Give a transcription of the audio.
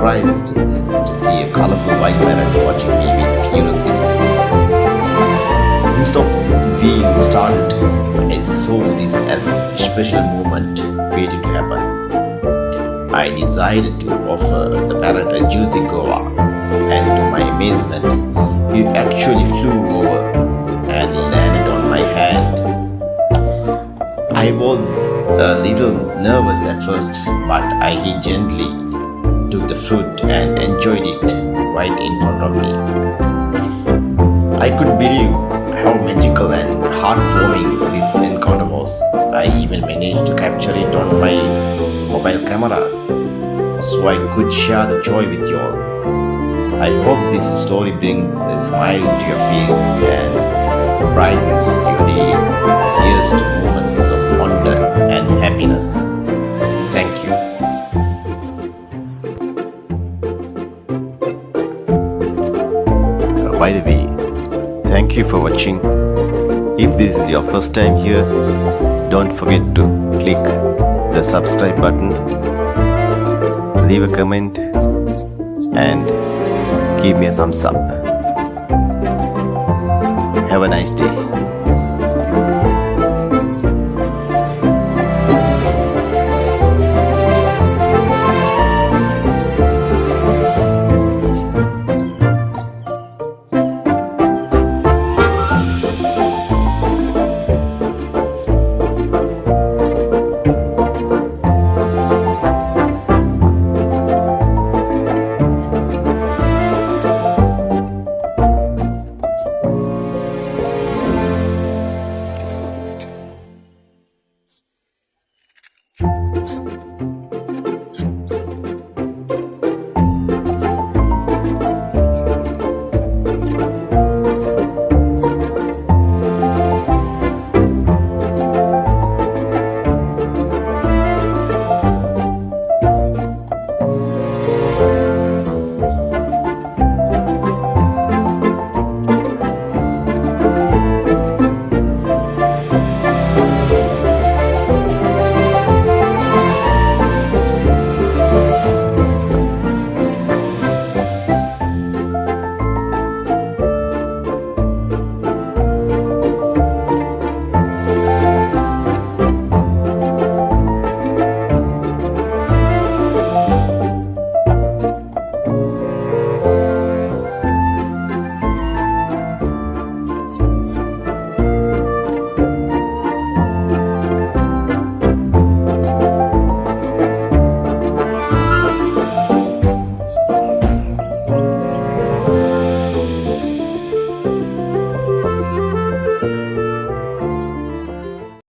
surprised to see a colorful white parrot watching me with curiosity. Instead of being startled, I saw this as a special moment waiting to happen. I decided to offer the parrot a juicy guava, and to my amazement, it actually flew over and landed on my hand. I was a little nervous at first, but I gently took the fruit and enjoyed it right in front of me. I could believe how magical and heartwarming this encounter was. I even managed to capture it on my mobile camera so I could share the joy with you all. I hope this story brings a smile to your face and brightens your day. Here's to moments of wonder and happiness. Thank you. By the way, thank you for watching. If this is your first time here, don't forget to click the subscribe button, leave a comment, and give me a thumbs up. Have a nice day.